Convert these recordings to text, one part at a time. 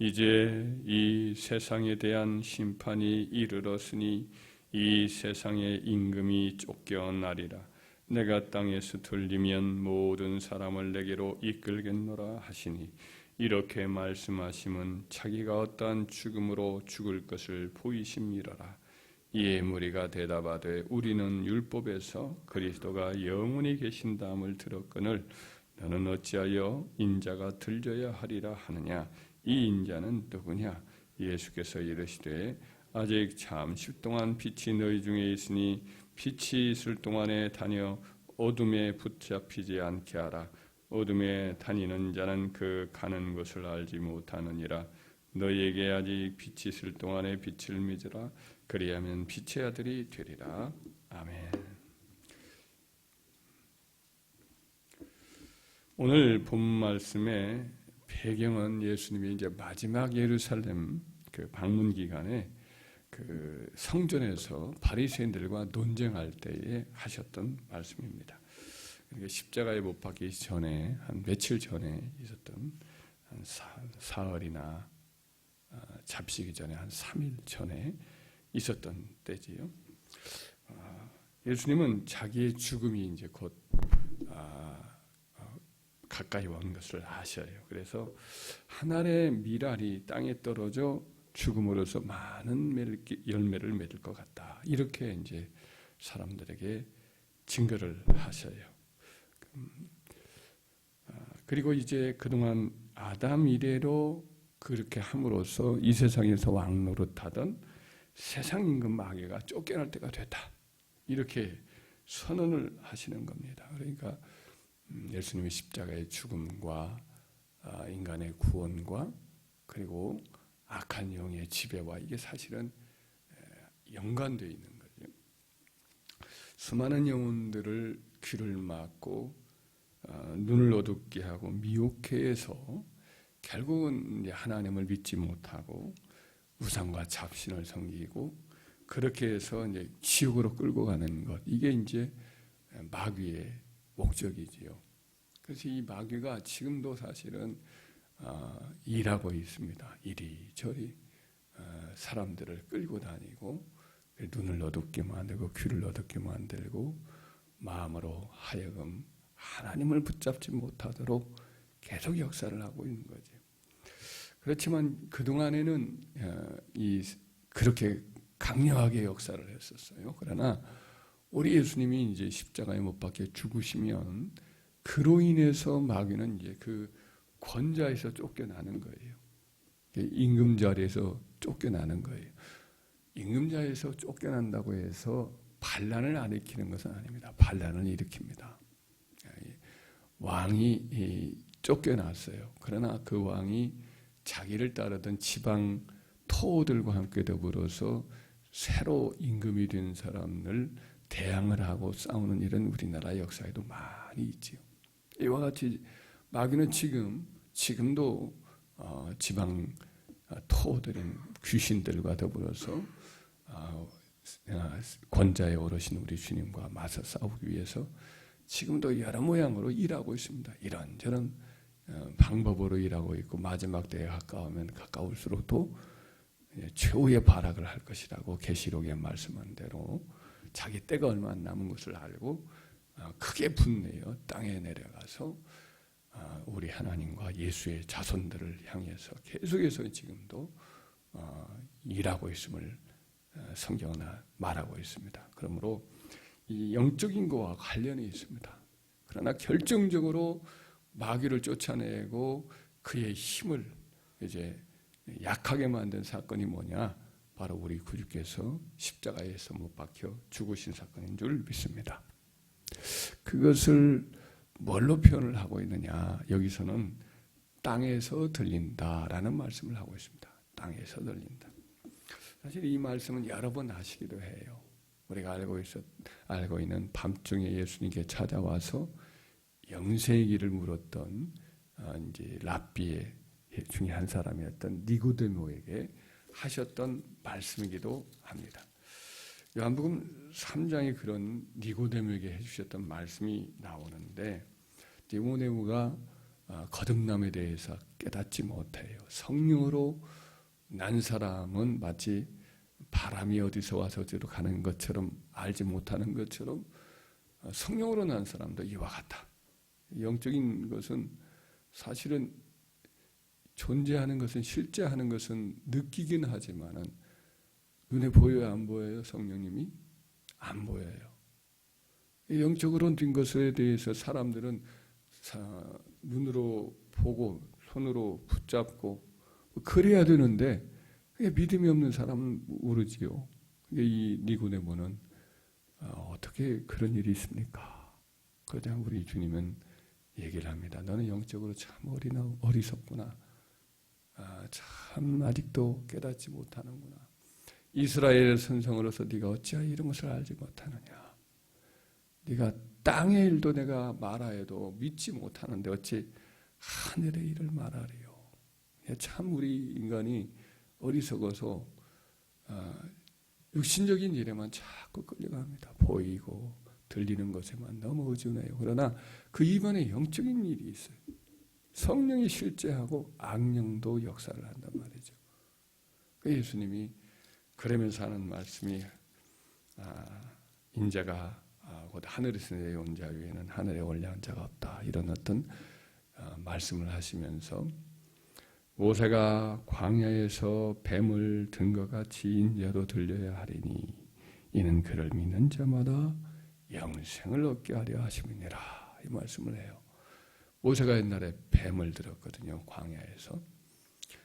이제 이 세상에 대한 심판이 이르렀으니 이 세상의 임금이 쫓겨나리라. 내가 땅에서 들리면 모든 사람을 내게로 이끌겠노라 하시니 이렇게 말씀하심은 자기가 어떠한 죽음으로 죽을 것을 보이심이로라. 이에 무리가 대답하되 우리는 율법에서 그리스도가 영원히 계신다함을 들었거늘 너는 어찌하여 인자가 들려야 하리라 하느냐. 이 인자는 누구냐? 예수께서 이르시되 아직 잠시 동안 빛이 너희 중에 있으니 빛이 있을 동안에 다녀 어둠에 붙잡히지 않게 하라. 어둠에 다니는 자는 그 가는 곳을 알지 못하느니라. 너희에게 아직 빛이 있을 동안에 빛을 믿으라. 그리하면 빛의 아들이 되리라. 아멘. 오늘 본 말씀의 배경은 예수님이 이제 마지막 예루살렘 그 방문 기간에 그 성전에서 바리새인들과 논쟁할 때에 하셨던 말씀입니다. 그러니까 십자가에 못 박기 전에 한 며칠 전에 있었던 한 사흘이나 잡히기 전에 한 3일 전에 있었던 때지요. 예수님은 자기의 죽음이 이제 곧 가까이 온 것을 아셔요. 그래서 한 알의 밀알이 땅에 떨어져 죽음으로써 많은 열매를 맺을 것 같다. 이렇게 이제 사람들에게 증거를 하셔요. 그리고 이제 그동안 아담 이래로 그렇게 함으로써 이 세상에서 왕 노릇하던 세상 임금 마귀가 쫓겨날 때가 됐다. 이렇게 선언을 하시는 겁니다. 그러니까 예수님의 십자가의 죽음과 인간의 구원과 그리고 악한 영의 지배와 이게 사실은 연관되어 있는 거죠. 수많은 영혼들을 귀를 막고 눈을 어둡게 하고 미혹해 해서 결국은 하나님을 믿지 못하고 우상과 잡신을 섬기고 그렇게 해서 이제 지옥으로 끌고 가는 것, 이게 이제 마귀의 목적이지요. 그래서 이 마귀가 지금도 사실은 일하고 있습니다. 이리저리 사람들을 끌고 다니고 눈을 어둡게 만들고 귀를 어둡게 만들고 마음으로 하여금 하나님을 붙잡지 못하도록 계속 역사를 하고 있는 거죠. 그렇지만 그동안에는 그렇게 강력하게 역사를 했었어요. 그러나 우리 예수님이 이제 십자가에 못 박혀 죽으시면 그로 인해서 마귀는 이제 그 권좌에서 쫓겨나는 거예요. 임금 자리에서 쫓겨나는 거예요. 임금 자리에서 쫓겨난다고 해서 반란을 안 일으키는 것은 아닙니다. 반란을 일으킵니다. 왕이 쫓겨났어요. 그러나 그 왕이 자기를 따르던 지방 토호들과 함께 더불어서 새로 임금이 된 사람을 대항을 하고 싸우는 일은 우리나라 역사에도 많이 있지요. 이와 같이 마귀는 지금도 지방 토호들인 귀신들과 더불어서 권자에 오르신 우리 주님과 맞서 싸우기 위해서 지금도 여러 모양으로 일하고 있습니다. 이런저런 방법으로 일하고 있고 마지막 때에 가까우면 가까울수록 또 최후의 발악을 할 것이라고 계시록에 말씀한 대로 자기 때가 얼마 안 남은 것을 알고 크게 분내어 땅에 내려가서 우리 하나님과 예수의 자손들을 향해서 계속해서 지금도 일하고 있음을 성경은 말하고 있습니다. 그러므로 이 영적인 것과 관련이 있습니다. 그러나 결정적으로 마귀를 쫓아내고 그의 힘을 이제 약하게 만든 사건이 뭐냐? 바로 우리 구주께서 십자가에서 못 박혀 죽으신 사건인 줄 믿습니다. 그것을 뭘로 표현을 하고 있느냐? 여기서는 땅에서 들린다라는 말씀을 하고 있습니다. 땅에서 들린다. 사실 이 말씀은 여러 번 하시기도 해요. 우리가 알고 있는 밤중에 예수님께 찾아와서 영생의 길을 물었던 이제 랍비의 중에 한 사람이었던 니고데모에게 하셨던 말씀이기도 합니다. 요한복음 3장에 그런 니고데모에게 해주셨던 말씀이 나오는데 니고데모가 거듭남에 대해서 깨닫지 못해요. 성령으로 난 사람은 마치 바람이 어디서 와서 어디로 가는 것처럼 알지 못하는 것처럼 성령으로 난 사람도 이와 같다. 영적인 것은 사실은 존재하는 것은 실제하는 것은 느끼긴 하지만은 눈에 보여요, 안 보여요? 성령님이 안 보여요. 영적으로 된 것에 대해서 사람들은 눈으로 보고 손으로 붙잡고 그래야 되는데 믿음이 없는 사람은 모르지요. 이 니고데모는 어떻게 그런 일이 있습니까? 그러자 우리 주님은 얘기를 합니다. 너는 영적으로 참 어리석구나. 참 아직도 깨닫지 못하는구나. 이스라엘 선성으로서 네가 어찌하여 이런 것을 알지 못하느냐. 네가 땅의 일도 내가 말하여도 믿지 못하는데 어찌 하늘의 일을 말하리요. 참 우리 인간이 어리석어서 육신적인 일에만 자꾸 끌려갑니다. 보이고 들리는 것에만 너무 의존해요. 그러나 그 이번에 영적인 일이 있어요. 성령이 실제하고 악령도 역사를 한단 말이죠. 예수님이 그러면서 하는 말씀이 인자가 곧 하늘에서 내려온 자 위에는 하늘에 올라온 자가 없다. 이런 어떤 말씀을 하시면서 모세가 광야에서 뱀을 든 것 같이 인자도 들려야 하리니 이는 그를 믿는 자마다 영생을 얻게 하려 하심이니라. 이 말씀을 해요. 모세가 옛날에 뱀을 들었거든요. 광야에서.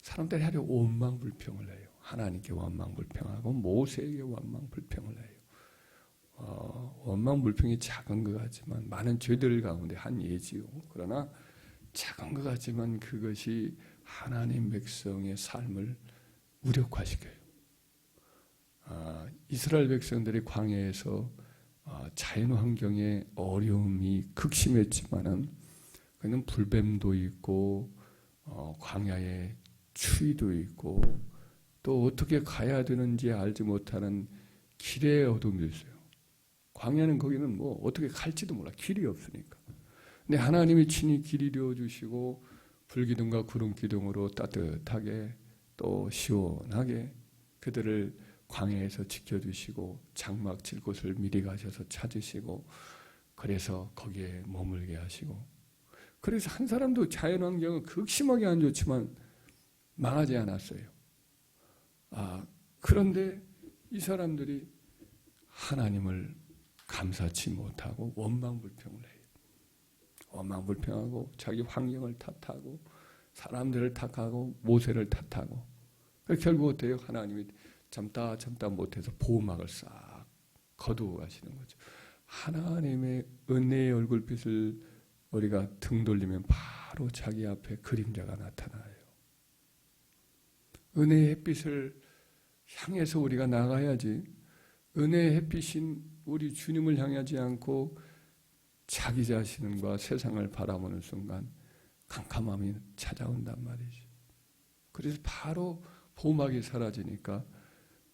사람들이 하려 원망불평을 해요. 하나님께 원망불평하고 모세에게 원망불평을 해요. 원망불평이 작은 것 같지만 많은 죄들 가운데 한 예지요. 그러나 작은 것 같지만 그것이 하나님 백성의 삶을 무력화시켜요. 이스라엘 백성들이 광야에서 자연환경의 어려움이 극심했지만은 그는 불뱀도 있고 광야에 추위도 있고 또 어떻게 가야 되는지 알지 못하는 길의 어둠도 있어요. 광야는 거기는 뭐 어떻게 갈지도 몰라. 길이 없으니까. 근데 하나님이 친히 길 이루어 주시고 불기둥과 구름 기둥으로 따뜻하게 또 시원하게 그들을 광야에서 지켜주시고 장막 칠 곳을 미리 가셔서 찾으시고 그래서 거기에 머물게 하시고 그래서 한 사람도 자연환경은 극심하게 안 좋지만 망하지 않았어요. 그런데 이 사람들이 하나님을 감사치 못하고 원망불평을 해요. 원망불평하고 자기 환경을 탓하고 사람들을 탓하고 모세를 탓하고 결국 어때요? 하나님이 참다 못해서 보호막을 싹 거두어 가시는 거죠. 하나님의 은혜의 얼굴빛을 우리가 등 돌리면 바로 자기 앞에 그림자가 나타나요. 은혜의 햇빛을 향해서 우리가 나가야지 은혜의 햇빛인 우리 주님을 향하지 않고 자기 자신과 세상을 바라보는 순간 캄캄함이 찾아온단 말이죠. 그래서 바로 보호막이 사라지니까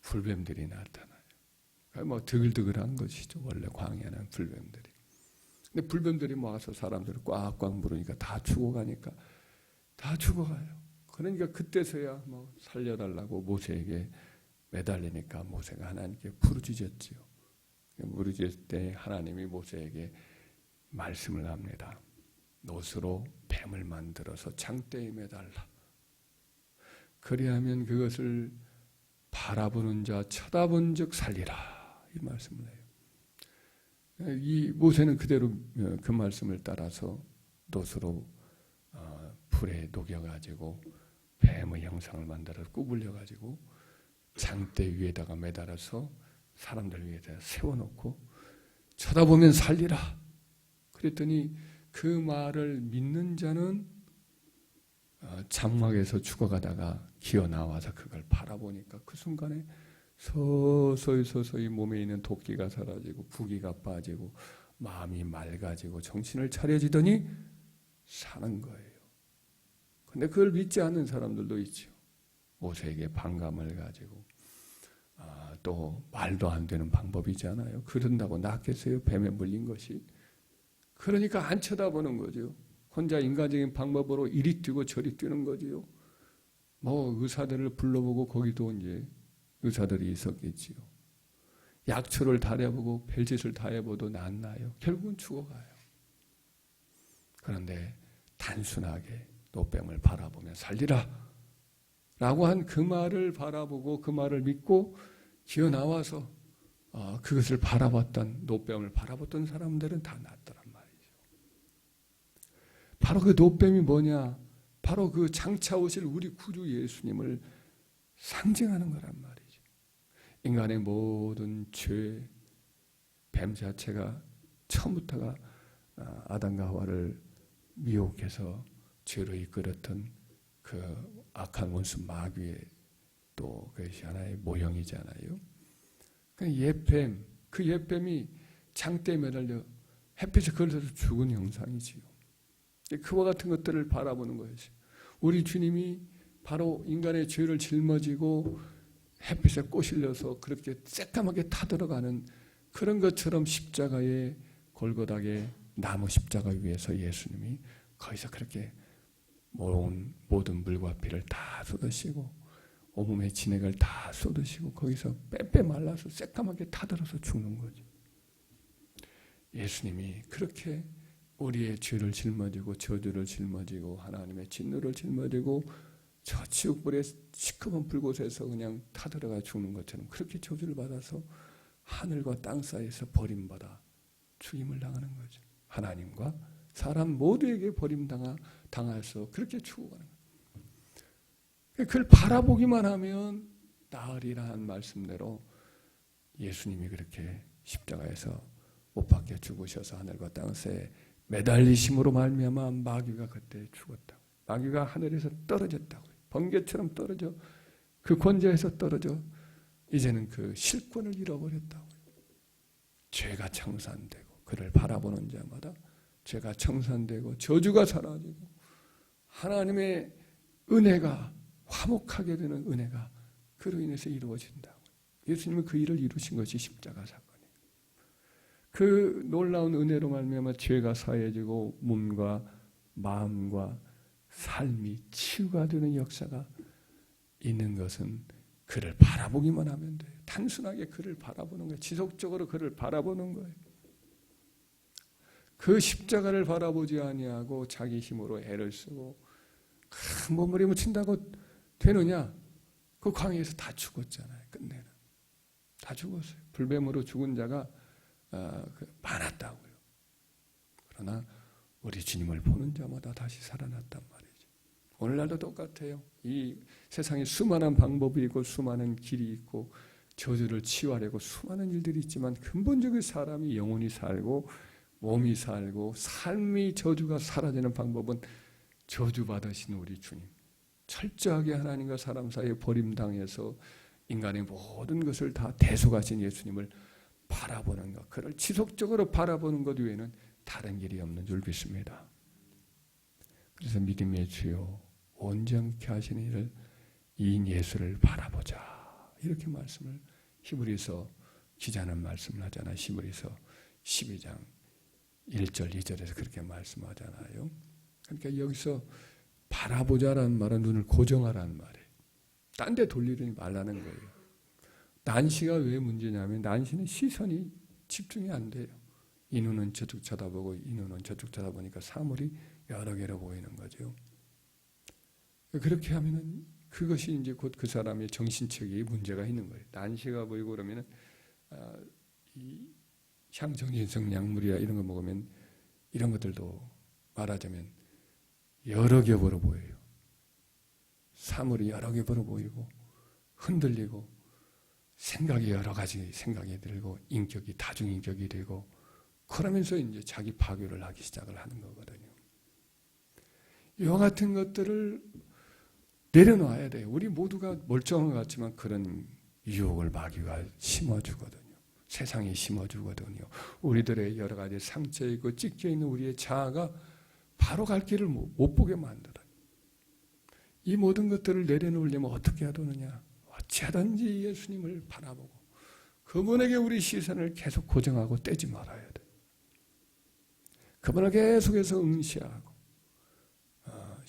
불뱀들이 나타나요. 뭐 드글드글한 것이죠. 원래 광야는 불뱀들이. 근데 불뱀들이 모아서 사람들을 꽉꽉 물으니까 다 죽어가니까 다 죽어가요. 그러니까 그때서야 뭐 살려달라고 모세에게 매달리니까 모세가 하나님께 부르짖었지요. 부르짖을 때 하나님이 모세에게 말씀을 합니다. 놋으로 뱀을 만들어서 장대에 매달라. 그리하면 그것을 바라보는 자 쳐다본 적 살리라. 이 말씀을 해요. 이 모세는 그대로 그 말씀을 따라서 놋으로 불에 녹여가지고 뱀의 형상을 만들어 구불려가지고 장대 위에다가 매달아서 사람들 위에다 세워놓고 쳐다보면 살리라. 그랬더니 그 말을 믿는 자는 장막에서 죽어가다가 기어 나와서 그걸 바라보니까 그 순간에 서서히 몸에 있는 도끼가 사라지고 부기가 빠지고 마음이 맑아지고 정신을 차려지더니 사는 거예요. 근데 그걸 믿지 않는 사람들도 있죠. 모세에게 반감을 가지고 또 말도 안 되는 방법이잖아요. 그런다고 낫겠어요? 뱀에 물린 것이. 그러니까 안 쳐다보는 거죠. 혼자 인간적인 방법으로 이리 뛰고 저리 뛰는 거지요. 의사들을 불러보고 거기도 이제 의사들이 있었겠지요. 약초를 다 해보고 별짓을 다 해봐도 안 나요. 결국은 죽어가요. 그런데 단순하게 노뱀을 바라보며 살리라 라고 한 그 말을 바라보고 그 말을 믿고 기어 나와서 그것을 바라봤던, 노뱀을 바라봤던 사람들은 다 낫더란 말이죠. 바로 그 노뱀이 뭐냐? 바로 그 장차 오실 우리 구주 예수님을 상징하는 거란 말이죠. 인간의 모든 죄, 뱀 자체가 처음부터가 아담과 하와를 미혹해서 죄로 이끌었던 그 악한 원수 마귀의 또 그것이 하나의 모형이잖아요. 그 옛뱀, 그 옛뱀이 장대에 매달려 햇빛에 걸려서 죽은 형상이지요. 그와 같은 것들을 바라보는 것이죠. 우리 주님이 바로 인간의 죄를 짊어지고 햇빛에 꼬실려서 그렇게 새까맣게 타들어가는 그런 것처럼 십자가의 골고다의 나무 십자가 위에서 예수님이 거기서 그렇게 모든 물과 피를 다 쏟으시고 온몸의 진액을 다 쏟으시고 거기서 빼빼 말라서 새까맣게 타들어서 죽는 거죠. 예수님이 그렇게 우리의 죄를 짊어지고 저주를 짊어지고 하나님의 진노를 짊어지고 저 지옥불의 시커먼 불곳에서 그냥 타들어가 죽는 것처럼 그렇게 저주를 받아서 하늘과 땅 사이에서 버림받아 죽임을 당하는 거죠. 하나님과 사람 모두에게 버림당해서 그렇게 죽어가는 거예요. 그걸 바라보기만 하면 나으리라는 말씀대로 예수님이 그렇게 십자가에서 못 박혀 죽으셔서 하늘과 땅에 매달리심으로 말미암아 마귀가 그때 죽었다고. 마귀가 하늘에서 떨어졌다고요. 번개처럼 떨어져 그 권좌에서 떨어져 이제는 그 실권을 잃어버렸다고요. 죄가 청산되고 그를 바라보는 자마다 죄가 청산되고 저주가 사라지고 하나님의 은혜가 화목하게 되는 은혜가 그로 인해서 이루어진다고. 예수님은 그 일을 이루신 것이 십자가 사건이에요. 그 놀라운 은혜로 말미암아 죄가 사해지고 몸과 마음과 삶이 치유가 되는 역사가 있는 것은 그를 바라보기만 하면 돼요. 단순하게 그를 바라보는 거예요. 지속적으로 그를 바라보는 거예요. 그 십자가를 바라보지 아니하고 자기 힘으로 애를 쓰고 몸부림을 친다고 되느냐? 그 광야에서 다 죽었잖아요. 끝내는 다 죽었어요. 불뱀으로 죽은 자가 많았다고요. 그러나 우리 주님을 보는 자마다 다시 살아났단 말이죠. 오늘날도 똑같아요. 이 세상에 수많은 방법이 있고 수많은 길이 있고 저주를 치유하려고 수많은 일들이 있지만 근본적인 사람이 영혼이 살고 몸이 살고 삶이 저주가 사라지는 방법은 저주받으신 우리 주님, 철저하게 하나님과 사람 사이에 버림당해서 인간의 모든 것을 다 대속하신 예수님을 바라보는 것, 그를 지속적으로 바라보는 것 외에는 다른 길이 없는 줄 믿습니다. 그래서 믿음의 주요 온전케 하시는 이를 이 예수를 바라보자, 이렇게 말씀을 히브리서 기자는 말씀을 하잖아요. 히브리서 12장 1절 2절에서 그렇게 말씀하잖아요. 그러니까 여기서 바라보자라는 말은 눈을 고정하라는 말이에요. 딴 데 돌리지 말라는 거예요. 난시가 왜 문제냐면 난시는 시선이 집중이 안 돼요. 이 눈은 저쪽 쳐다보고 이 눈은 저쪽 쳐다보니까 사물이 여러 개로 보이는 거죠. 그렇게 하면은 그것이 이제 곧 그 사람의 정신적인 문제가 있는 거예요. 난시가 보이고 그러면은 이 향정신성 약물이나 이런 거 먹으면 이런 것들도 말하자면 여러 겹으로 보여요. 사물이 여러 겹으로 보이고 흔들리고 생각이 여러 가지 생각이 들고 인격이 다중인격이 되고 그러면서 이제 자기 파괴를 하기 시작을 하는 거거든요. 이와 같은 것들을 내려놔야 돼요. 우리 모두가 멀쩡한 것 같지만 그런 유혹을 마귀가 심어주거든요. 세상이 심어주거든요. 우리들의 여러 가지 상처에 있고 찢겨있는 우리의 자아가 바로 갈 길을 못 보게 만들어요. 이 모든 것들을 내려놓으려면 어떻게 해야 되느냐? 어찌하든지 예수님을 바라보고 그분에게 우리 시선을 계속 고정하고 떼지 말아야 돼요. 그분을 계속해서 응시하고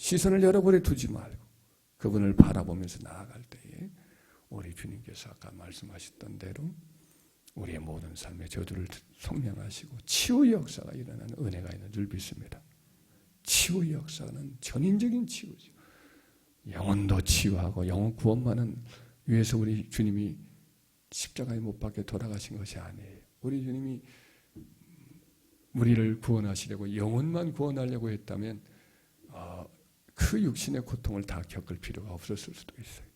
시선을 여러 번에 두지 말고 그분을 바라보면서 나아갈 때에 우리 주님께서 아까 말씀하셨던 대로 우리의 모든 삶의 저주를 속량하시고 치유의 역사가 일어나는 은혜가 있는 줄 믿습니다. 치유의 역사는 전인적인 치유죠. 영혼도 치유하고 영혼 구원만은 위해서 우리 주님이 십자가에 못 박혀 돌아가신 것이 아니에요. 우리 주님이 우리를 구원하시려고 영혼만 구원하려고 했다면 그 육신의 고통을 다 겪을 필요가 없었을 수도 있어요.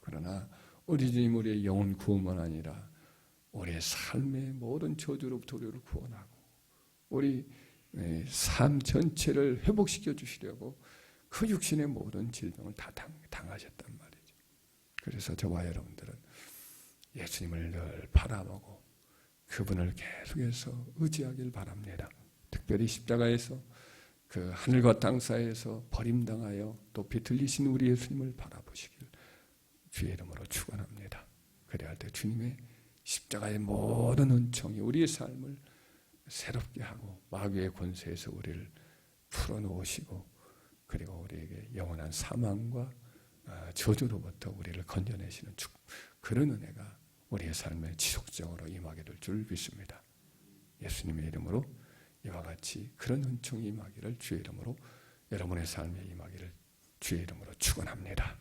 그러나 우리 주님 우리의 영혼 구원만 아니라 우리의 삶의 모든 저주로부터 우리를 구원하고 우리 삶 전체를 회복시켜 주시려고 그 육신의 모든 질병을 다 당하셨단 말이죠. 그래서 저와 여러분들은 예수님을 늘 바라보고 그분을 계속해서 의지하길 바랍니다. 특별히 십자가에서 그 하늘과 땅 사이에서 버림당하여 또 비틀리신 우리 예수님을 바라보시길 주의 이름으로 축원합니다. 그래야 할 때 주님의 십자가의 모든 은총이 우리의 삶을 새롭게 하고 마귀의 권세에서 우리를 풀어놓으시고 그리고 우리에게 영원한 사망과 저주로부터 우리를 건져내시는 그런 은혜가 우리의 삶에 지속적으로 임하게 될 줄 믿습니다. 예수님의 이름으로 이와 같이 그런 은총이 임하기를 주의 이름으로 여러분의 삶에 임하기를 주의 이름으로 축원합니다.